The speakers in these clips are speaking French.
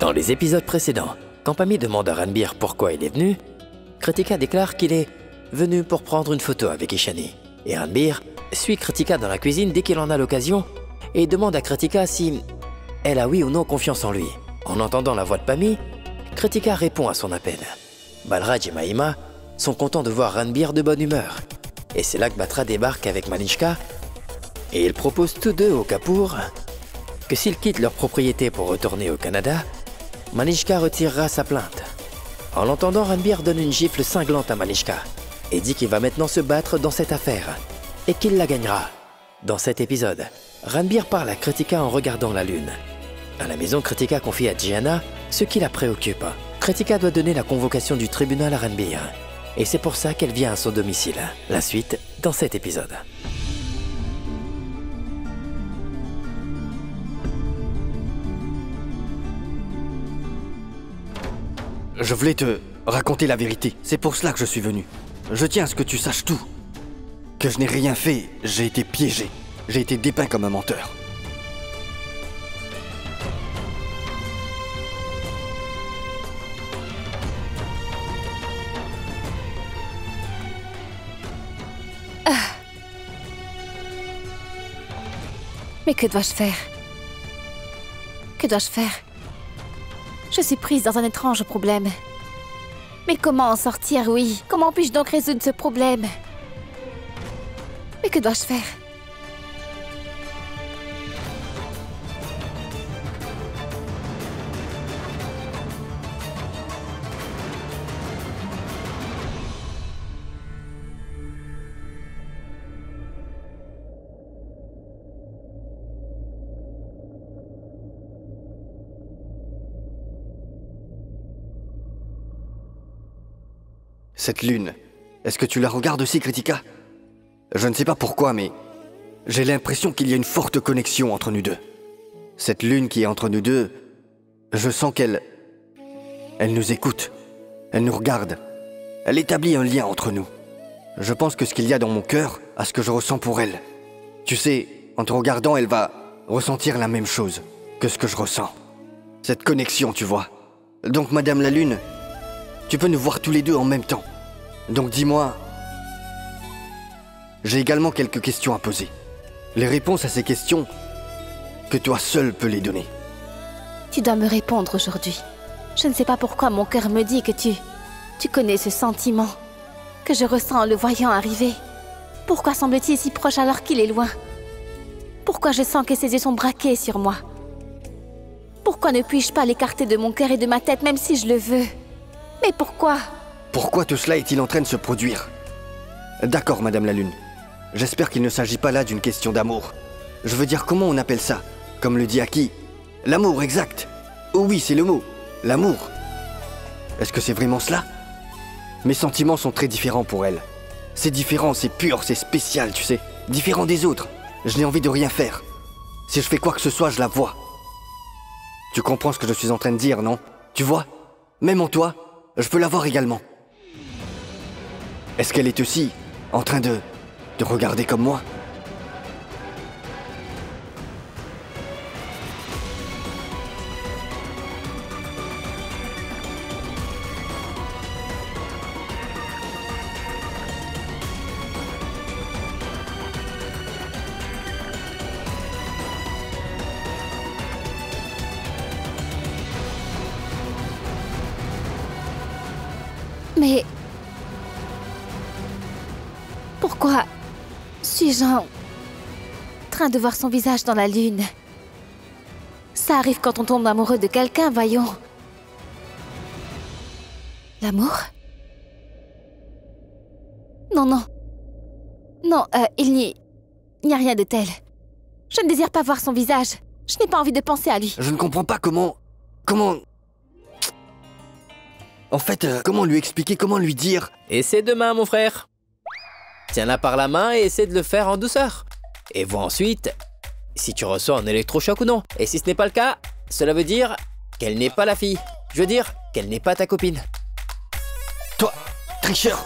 Dans les épisodes précédents, quand Pami demande à Ranbir pourquoi il est venu, Kritika déclare qu'il est venu pour prendre une photo avec Ishani. Et Ranbir suit Kritika dans la cuisine dès qu'il en a l'occasion et demande à Kritika si elle a oui ou non confiance en lui. En entendant la voix de Pami, Kritika répond à son appel. Balraj et Mahima sont contents de voir Ranbir de bonne humeur. Et c'est là que Batra débarque avec Malishka et ils proposent tous deux au Kapoor que s'ils quittent leur propriété pour retourner au Canada, Malishka retirera sa plainte. En l'entendant, Ranbir donne une gifle cinglante à Malishka et dit qu'il va maintenant se battre dans cette affaire et qu'il la gagnera. Dans cet épisode, Ranbir parle à Kritika en regardant la lune. À la maison, Kritika confie à Gianna ce qui la préoccupe. Kritika doit donner la convocation du tribunal à Ranbir et c'est pour ça qu'elle vient à son domicile. La suite dans cet épisode. Je voulais te raconter la vérité. C'est pour cela que je suis venu. Je tiens à ce que tu saches tout. Que je n'ai rien fait, j'ai été piégé. J'ai été dépeint comme un menteur. Mais que dois-je faire? Que dois-je faire? Je suis prise dans un étrange problème. Mais comment en sortir, oui? Comment puis-je donc résoudre ce problème? Mais que dois-je faire? Cette lune, est-ce que tu la regardes aussi, Kritika? Je ne sais pas pourquoi, mais j'ai l'impression qu'il y a une forte connexion entre nous deux. Cette lune qui est entre nous deux, je sens qu'elle nous écoute, elle nous regarde, elle établit un lien entre nous. Je pense que ce qu'il y a dans mon cœur a ce que je ressens pour elle. Tu sais, en te regardant, elle va ressentir la même chose que ce que je ressens. Cette connexion, tu vois. Donc, Madame la Lune, tu peux nous voir tous les deux en même temps. Donc dis-moi, j'ai également quelques questions à poser. Les réponses à ces questions, que toi seul peux les donner. Tu dois me répondre aujourd'hui. Je ne sais pas pourquoi mon cœur me dit que tu connais ce sentiment que je ressens en le voyant arriver. Pourquoi semble-t-il si proche alors qu'il est loin? Pourquoi je sens que ses yeux sont braqués sur moi? Pourquoi ne puis-je pas l'écarter de mon cœur et de ma tête même si je le veux? Mais pourquoi? Pourquoi tout cela est-il en train de se produire? D'accord, Madame la Lune. J'espère qu'il ne s'agit pas là d'une question d'amour. Je veux dire, comment on appelle ça? Comme le dit Aki, l'amour, exact. Oh oui, c'est le mot. L'amour. Est-ce que c'est vraiment cela? Mes sentiments sont très différents pour elle. C'est différent, c'est pur, c'est spécial, tu sais. Différent des autres. Je n'ai envie de rien faire. Si je fais quoi que ce soit, je la vois. Tu comprends ce que je suis en train de dire, non? Tu vois? Même en toi, je peux la voir également. Est-ce qu'elle est aussi en train de regarder comme moi? Mais... pourquoi suis-je en train de voir son visage dans la lune? Ça arrive quand on tombe amoureux de quelqu'un, voyons. L'amour? Non, non. Non, il n'y a rien de tel. Je ne désire pas voir son visage. Je n'ai pas envie de penser à lui. Je ne comprends pas comment... En fait, comment lui expliquer, comment lui dire? Essaie demain, mon frère. Tiens-la par la main et essaie de le faire en douceur. Et vois ensuite si tu ressens un électrochoc ou non. Et si ce n'est pas le cas, cela veut dire qu'elle n'est pas la fille. Je veux dire qu'elle n'est pas ta copine. Toi, tricheur.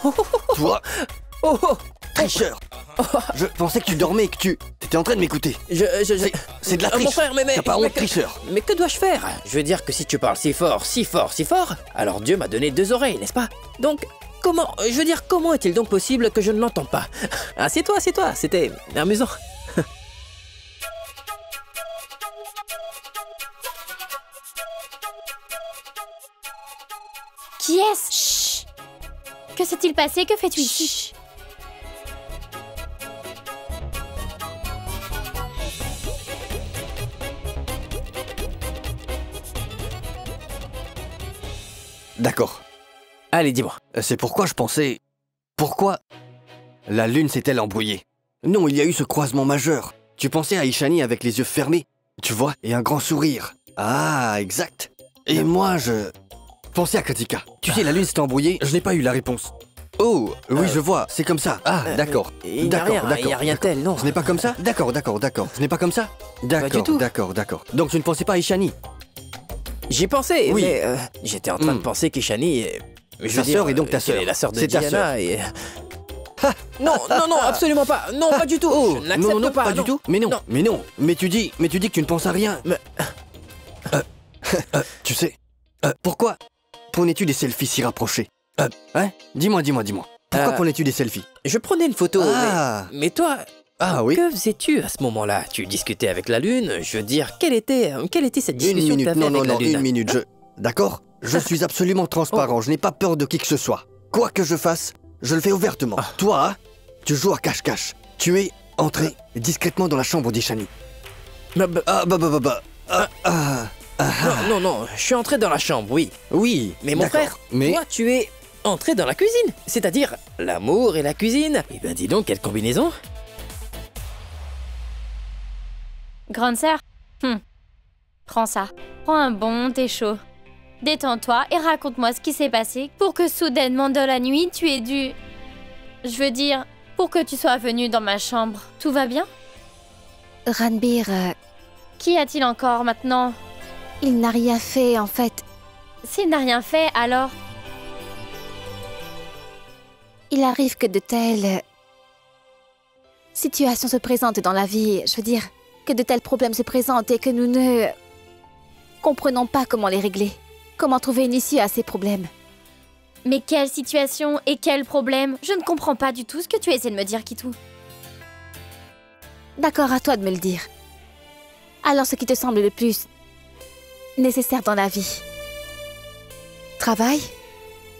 Toi, tricheur. Je pensais que tu dormais et que tu... T'étais en train de m'écouter. C'est de la triche. Mon frère, mais... T'as pas honte, tricheur. Mais que dois-je faire? Je veux dire que si tu parles si fort, si fort, si fort, alors Dieu m'a donné 2 oreilles, n'est-ce pas? Donc, comment... Je veux dire, comment est-il donc possible que je ne l'entends pas? Assieds-toi, c'était amusant. Qui est-ce? Chut. Que s'est-il passé? Que fais-tu ici? D'accord. Allez, dis-moi. C'est pourquoi je pensais... Pourquoi la lune s'est-elle embrouillée? Non, il y a eu ce croisement majeur. Tu pensais à Ishani avec les yeux fermés, tu vois, et un grand sourire. Ah, exact. Et moi, je... pensais à Kritika. Tu sais, la lune s'est embrouillée, je n'ai pas eu la réponse. Oh, oui, je vois, c'est comme ça. Ah, d'accord. Il n'y a rien tel, non. Ce n'est pas comme ça? D'accord. Ce n'est pas comme ça? du tout. D'accord. Donc tu ne pensais pas à Ishani? J'y pensais, oui. Mais j'étais en train de penser qu'Ishani... Sa sœur est donc ta sœur. C'est la sœur de C'est ta Diana sœur. et... Non, absolument pas. Non, pas du tout. Oh, je n'accepte non, pas. du tout. Mais non. Mais tu dis que tu ne penses à rien. Mais... Tu sais, pourquoi prenais-tu des selfies si rapprochés? Hein? Dis-moi. Pourquoi prenais-tu des selfies? Je prenais une photo, Ah. mais toi... Ah oui? Que faisais-tu à ce moment-là? Tu discutais avec la Lune? Je veux dire, quelle était cette discussion que tu avais avec la Lune? Une minute, D'accord? Je suis absolument transparent, je n'ai pas peur de qui que ce soit. Quoi que je fasse, je le fais ouvertement. Toi, tu joues à cache-cache. Tu es entré discrètement dans la chambre d'Ishani. Non, je suis entré dans la chambre, oui. Oui, mais mon frère, toi, tu es entré dans la cuisine. C'est-à-dire, l'amour et la cuisine. Eh ben dis donc, quelle combinaison. Grande sœur, prends ça. Prends un bon thé chaud. Détends-toi et raconte-moi ce qui s'est passé pour que soudainement dans la nuit, tu aies dû... Je veux dire, pour que tu sois venu dans ma chambre. Tout va bien? Ranbir... Qu'y a-t-il encore maintenant? Il n'a rien fait, en fait. S'il n'a rien fait, alors... Il arrive que de telles... situations se présentent dans la vie. Je veux dire, que de tels problèmes se présentent et que nous ne... comprenons pas comment les régler. Comment trouver une issue à ces problèmes. Mais quelle situation et quel problème? Je ne comprends pas du tout ce que tu essaies de me dire, Kitu. D'accord, à toi de me le dire. Alors, ce qui te semble le plus nécessaire dans la vie? Travail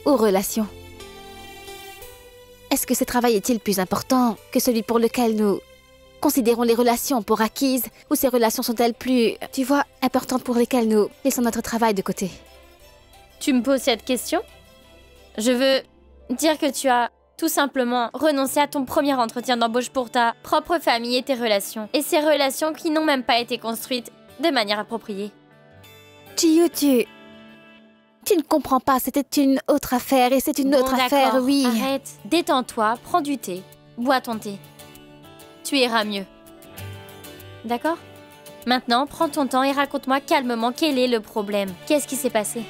ou relation? Est-ce que ce travail est-il plus important que celui pour lequel nous considérons les relations pour acquises, ou ces relations sont-elles plus, tu vois, importantes pour lesquelles nous laissons notre travail de côté? Tu me poses cette question? Je veux dire que tu as tout simplement renoncé à ton premier entretien d'embauche pour ta propre famille et tes relations. Et ces relations qui n'ont même pas été construites de manière appropriée. Chiyu, tu ne comprends pas, c'était une autre affaire et c'est une autre affaire, oui. Arrête, détends-toi, prends du thé, bois ton thé. Tu iras mieux. D'accord? Maintenant, prends ton temps et raconte-moi calmement quel est le problème. Qu'est-ce qui s'est passé?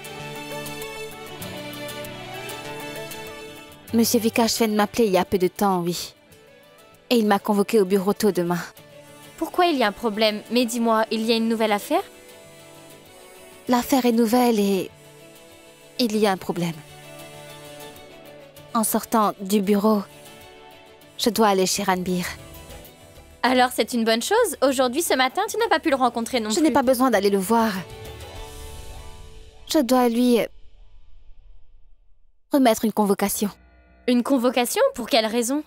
Monsieur Vikash vient de m'appeler il y a peu de temps, oui. Et il m'a convoqué au bureau tôt demain. Pourquoi il y a un problème? Mais dis-moi, il y a une nouvelle affaire? L'affaire est nouvelle et... il y a un problème. En sortant du bureau, je dois aller chez Ranbir. Alors c'est une bonne chose. Aujourd'hui, ce matin, tu n'as pas pu le rencontrer non plus. Je n'ai pas besoin d'aller le voir. Je dois lui... remettre une convocation. Une convocation? Pour quelle raison?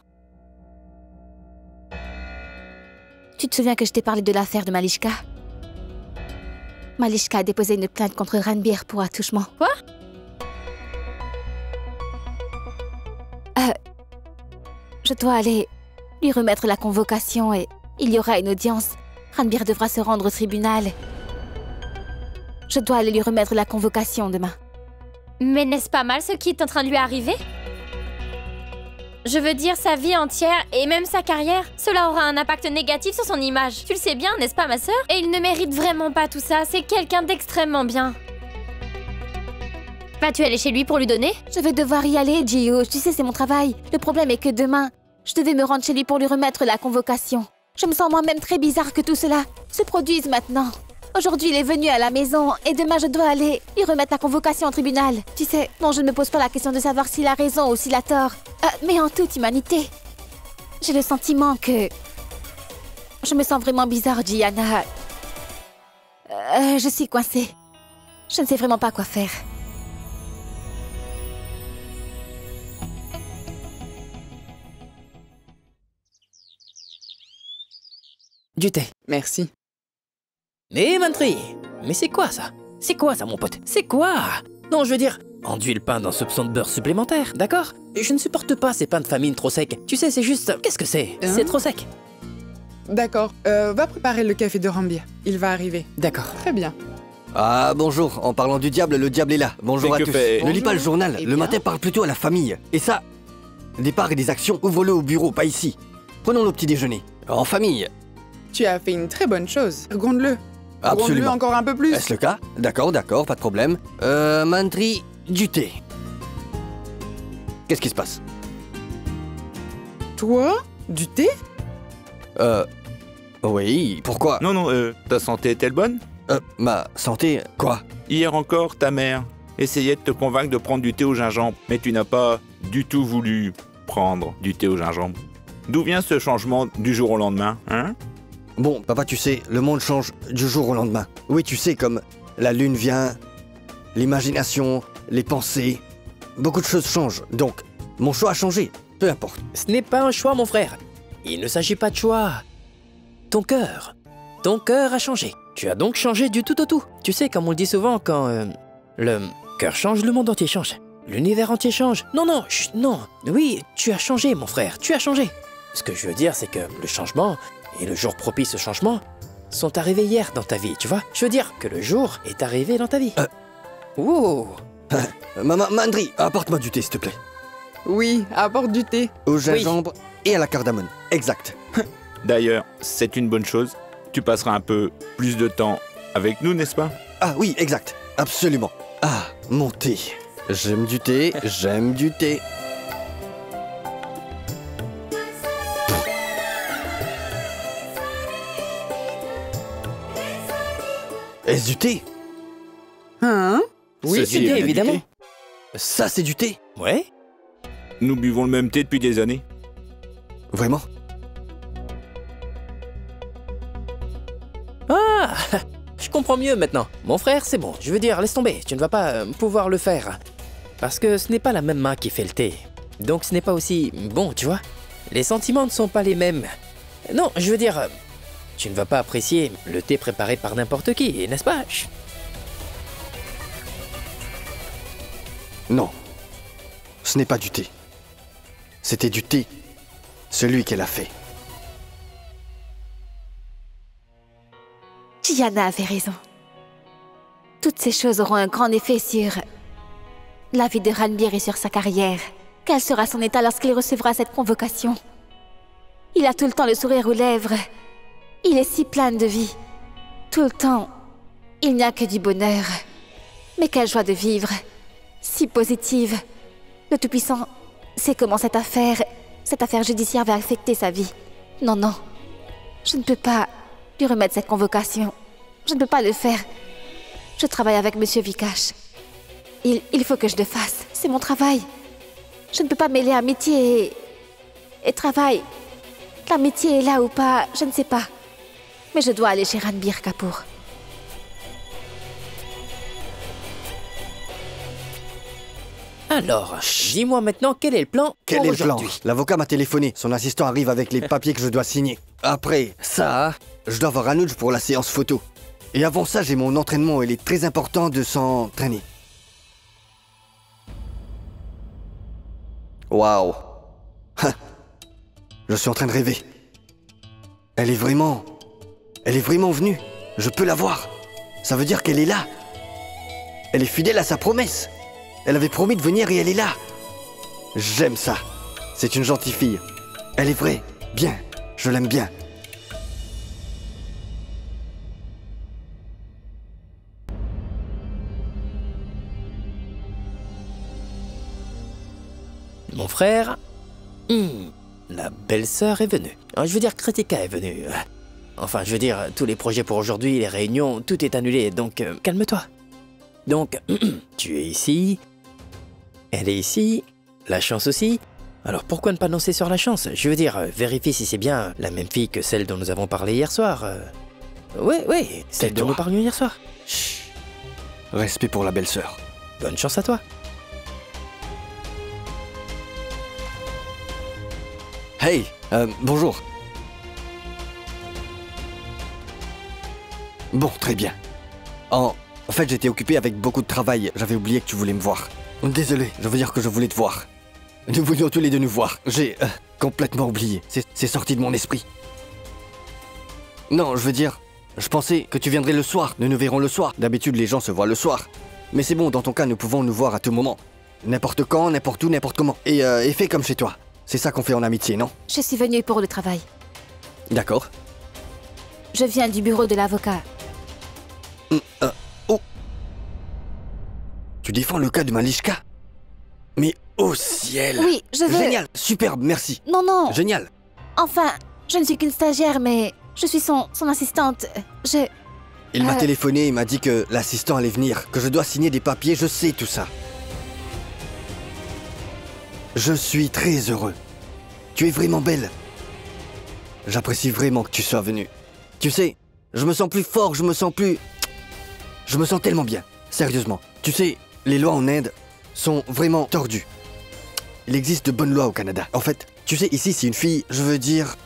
Tu te souviens que je t'ai parlé de l'affaire de Malishka? Malishka a déposé une plainte contre Ranbir pour attouchement. Quoi? Je dois aller lui remettre la convocation et il y aura une audience. Ranbir devra se rendre au tribunal. Je dois aller lui remettre la convocation demain. Mais n'est-ce pas mal ce qui est en train de lui arriver? Je veux dire, sa vie entière et même sa carrière, cela aura un impact négatif sur son image. Tu le sais bien, n'est-ce pas, ma sœur? Et il ne mérite vraiment pas tout ça, c'est quelqu'un d'extrêmement bien. Vas-tu aller chez lui pour lui donner? Je vais devoir y aller, Jiyo. Tu sais, c'est mon travail. Le problème est que demain, Je devais me rendre chez lui pour lui remettre la convocation. Je me sens moi-même très bizarre que tout cela se produise maintenant. Aujourd'hui, il est venu à la maison et demain, je dois aller lui remettre la convocation au tribunal. Tu sais, non, je ne me pose pas la question de savoir s'il a raison ou s'il a tort. Mais en toute humanité, j'ai le sentiment que... Je me sens vraiment bizarre, Gianna. Je suis coincée. Je ne sais vraiment pas quoi faire. Du thé. Merci. Mais Mantri, mais c'est quoi ça? C'est quoi ça, mon pote? C'est quoi? Non, je veux dire, enduis le pain d'un soupçon de beurre supplémentaire, d'accord? Je ne supporte pas ces pains de famine trop secs. Tu sais, c'est juste... Qu'est-ce que c'est? Hein? C'est trop sec. D'accord, va préparer le café de Rambir. Il va arriver. D'accord. Très bien. Ah, bonjour. En parlant du diable, le diable est là. Bonjour Mais à que tous. fait- Ne lis pas le Bonjour. journal. Eh Le bien. matin parle plutôt à la famille. Et ça, des parts et des actions, ouvre-le au bureau, pas ici. Prenons le petit déjeuner. En famille. Tu as fait une très bonne chose. Gronde-le. Gronde-le Absolument. encore un peu plus. Est-ce le cas? D'accord, d'accord, pas de problème. Mantri, du thé. Qu'est-ce qui se passe? Toi? Du thé? Oui, pourquoi? Non, non, ta santé est-elle bonne? Ma santé, quoi? Hier encore, ta mère essayait de te convaincre de prendre du thé au gingembre, mais tu n'as pas du tout voulu prendre du thé au gingembre. D'où vient ce changement du jour au lendemain, hein? Bon, papa, tu sais, le monde change du jour au lendemain. Oui, tu sais, comme la lune vient, l'imagination, les pensées, beaucoup de choses changent. Donc, mon choix a changé, peu importe. Ce n'est pas un choix, mon frère. Il ne s'agit pas de choix. Ton cœur a changé. Tu as donc changé du tout au tout. Tu sais, comme on le dit souvent, quand le cœur change, le monde entier change. L'univers entier change. Non, non, chut, non. Oui, tu as changé, mon frère, tu as changé. Ce que je veux dire, c'est que le changement et le jour propice au changement sont arrivés hier dans ta vie, tu vois? Je veux dire que le jour est arrivé dans ta vie. Ouh. Maman, Mandri, apporte-moi du thé, s'il te plaît. Oui, apporte du thé. Au gingembre et à la cardamone. Exact. D'ailleurs, c'est une bonne chose. Tu passeras un peu plus de temps avec nous, n'est-ce pas? Ah oui, exact. Absolument. Ah, mon thé. J'aime du thé, j'aime du thé. Est-ce du thé? Hein? Oui, Ceci c'est bien, est évidemment. indiqué. Ça, c'est du thé? Ouais. Nous buvons le même thé depuis des années. Vraiment? Ah, je comprends mieux maintenant. Mon frère, c'est bon. Je veux dire, laisse tomber. Tu ne vas pas pouvoir le faire. Parce que ce n'est pas la même main qui fait le thé. Donc ce n'est pas aussi bon, tu vois. Les sentiments ne sont pas les mêmes. Non, je veux dire, tu ne vas pas apprécier le thé préparé par n'importe qui, n'est-ce pas? Chut. Non. Ce n'est pas du thé. C'était du thé. Celui qu'elle a fait. Gianna avait raison. Toutes ces choses auront un grand effet sur la vie de Ranbir et sur sa carrière. Quel sera son état lorsqu'il recevra cette convocation? Il a tout le temps le sourire aux lèvres. Il est si plein de vie. Tout le temps, il n'y a que du bonheur. Mais quelle joie de vivre. Si positive. Le Tout-Puissant sait comment cette affaire judiciaire va affecter sa vie. Non, non. Je ne peux pas lui remettre cette convocation. Je ne peux pas le faire. Je travaille avec Monsieur Vikash. Il faut que je le fasse. C'est mon travail. Je ne peux pas mêler amitié et travail. L'amitié est là ou pas, je ne sais pas. Mais je dois aller chez Ranbir Kapoor. Alors, dis-moi maintenant quel est le plan Quel pour est le plan? aujourd'hui. L'avocat m'a téléphoné. Son assistant arrive avec les papiers que je dois signer. Après ça, je dois voir Anuj pour la séance photo. Et avant ça, j'ai mon entraînement. Il est très important de s'entraîner. Waouh. Ha. Je suis en train de rêver. Elle est vraiment venue. Je peux la voir. Ça veut dire qu'elle est là. Elle est fidèle à sa promesse. Elle avait promis de venir et elle est là. J'aime ça. C'est une gentille fille. Elle est vraie. Bien. Je l'aime bien. Mon frère, la belle-sœur est venue. Je veux dire, Kritika est venue. Enfin, je veux dire, tous les projets pour aujourd'hui, les réunions, tout est annulé, donc calme-toi. Donc, tu es ici, elle est ici, la chance aussi. Alors pourquoi ne pas danser sur la chance? Je veux dire, vérifie si c'est bien la même fille que celle dont nous avons parlé hier soir. Oui, celle dont nous parlions hier soir. Chut. Respect pour la belle-sœur. Bonne chance à toi. Hey, bonjour. Bon, très bien. En fait, j'étais occupé avec beaucoup de travail. J'avais oublié que tu voulais me voir. Désolé, je veux dire que je voulais te voir. Nous voulions tous les deux nous voir. J'ai complètement oublié. C'est sorti de mon esprit. Non, je veux dire, je pensais que tu viendrais le soir. Nous nous verrons le soir. D'habitude, les gens se voient le soir. Mais c'est bon, dans ton cas, nous pouvons nous voir à tout moment. N'importe quand, n'importe où, n'importe comment. Et fais comme chez toi. C'est ça qu'on fait en amitié, non? Je suis venue pour le travail. D'accord. Je viens du bureau de l'avocat. Oh. Tu défends le cas de Malishka? Mais au ciel! Oui, je veux... Génial, superbe, merci. Non, non. Génial. Enfin, je ne suis qu'une stagiaire, mais je suis son assistante. Il m'a téléphoné et m'a dit que l'assistant allait venir, que je dois signer des papiers, je sais tout ça. Je suis très heureux. Tu es vraiment belle. J'apprécie vraiment que tu sois venue. Tu sais, je me sens plus fort, je me sens tellement bien. Sérieusement. Tu sais, les lois en Inde sont vraiment tordues. Il existe de bonnes lois au Canada. En fait, tu sais, ici, si une fille, je veux dire...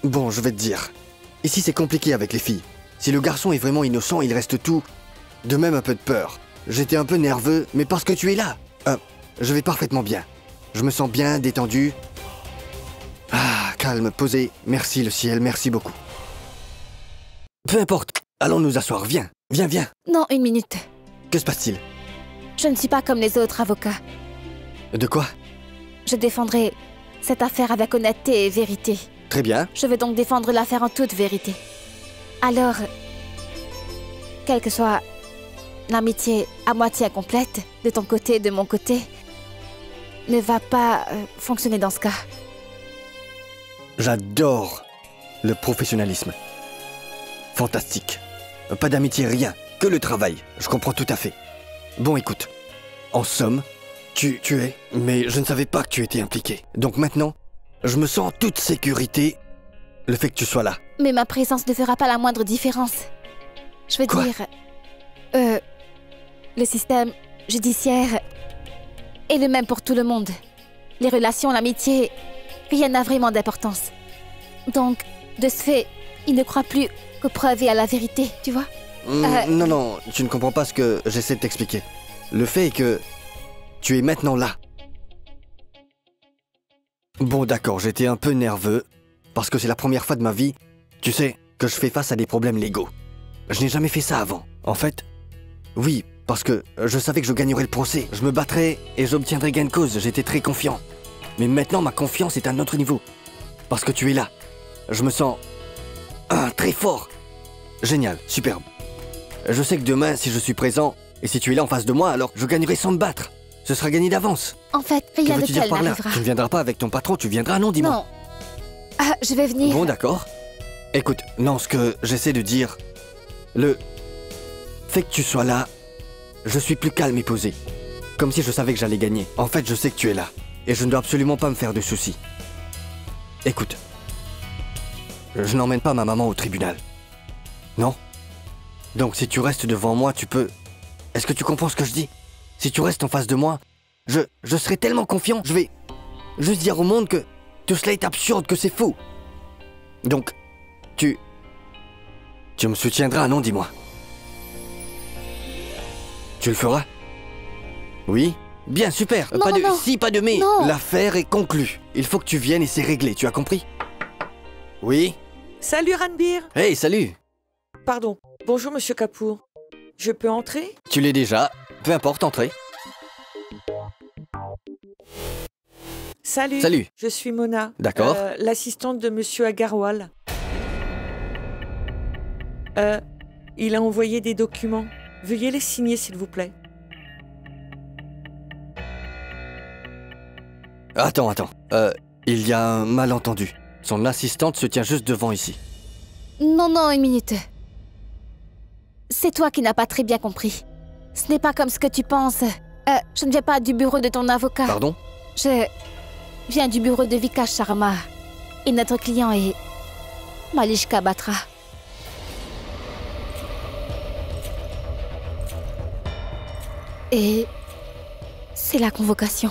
Bon, je vais te dire. Ici, c'est compliqué avec les filles. Si le garçon est vraiment innocent, il reste tout. De même un peu de peur. J'étais un peu nerveux, mais parce que tu es là. Je vais parfaitement bien. Je me sens bien, détendu. Ah, calme, posé. Merci le ciel, merci beaucoup. Peu importe. Allons nous asseoir, viens. Viens. Non, une minute. Que se passe-t-il? Je ne suis pas comme les autres avocats. De quoi? Je défendrai cette affaire avec honnêteté et vérité. Très bien. Je veux donc défendre l'affaire en toute vérité. Alors, quelle que soit l'amitié à moitié incomplète, de ton côté et de mon côté, ne va pas fonctionner dans ce cas. J'adore le professionnalisme. Fantastique. Pas d'amitié, rien. Que le travail. Je comprends tout à fait. Bon, écoute. En somme, tu es... Mais je ne savais pas que tu étais impliqué. Donc maintenant, je me sens en toute sécurité le fait que tu sois là. Mais ma présence ne fera pas la moindre différence. Je veux Quoi? dire... le système judiciaire est le même pour tout le monde. Les relations, l'amitié, rien n'a vraiment d'importance. Donc, de ce fait, il ne croit plus qu'aux preuves et à la vérité, tu vois? Non, tu ne comprends pas ce que j'essaie de t'expliquer. Le fait est que tu es maintenant là. Bon, d'accord, j'étais un peu nerveux, parce que c'est la première fois de ma vie, tu sais, que je fais face à des problèmes légaux. Je n'ai jamais fait ça avant. En fait, oui, parce que je savais que je gagnerais le procès. Je me battrais et j'obtiendrais gain de cause, j'étais très confiant. Mais maintenant, ma confiance est à un autre niveau. Parce que tu es là. Je me sens... très fort. Génial, superbe. Je sais que demain, si je suis présent, et si tu es là en face de moi, alors je gagnerai sans me battre. Ce sera gagné d'avance. En fait, Que rien de veux-tu dire tel par là? n'arrivera. Tu ne viendras pas avec ton patron, tu viendras, non, dis-moi. Non. Je vais venir. Bon, d'accord. Écoute, non, ce que j'essaie de dire... Le fait que tu sois là, je suis plus calme et posé. Comme si je savais que j'allais gagner. En fait, je sais que tu es là. Et je ne dois absolument pas me faire de soucis. Écoute. Je n'emmène pas ma maman au tribunal. Non? Donc si tu restes devant moi, tu peux... Est-ce que tu comprends ce que je dis? Si tu restes en face de moi, je serai tellement confiant, je vais juste dire au monde que tout cela est absurde, que c'est faux. Donc, tu me soutiendras, non, dis-moi. Tu le feras? Oui? Bien, super. Non, Pas de non. si, pas de mais. Non. L'affaire est conclue. Il faut que tu viennes et c'est réglé, tu as compris? Oui? Salut Ranbir. Hey, salut. Pardon. Bonjour Monsieur Kapoor. Je peux entrer? Tu l'es déjà. Peu importe, entrez. Salut. Salut. Je suis Mona. D'accord. L'assistante de Monsieur Agarwal. Il a envoyé des documents. Veuillez les signer, s'il vous plaît. Attends. Il y a un malentendu. Son assistante se tient juste devant ici. Non, non, une minute. C'est toi qui n'as pas très bien compris. Ce n'est pas comme ce que tu penses. Je ne viens pas du bureau de ton avocat. Pardon? Je viens du bureau de Vikash Sharma. Et notre client est Malishka Batra. Et c'est la convocation.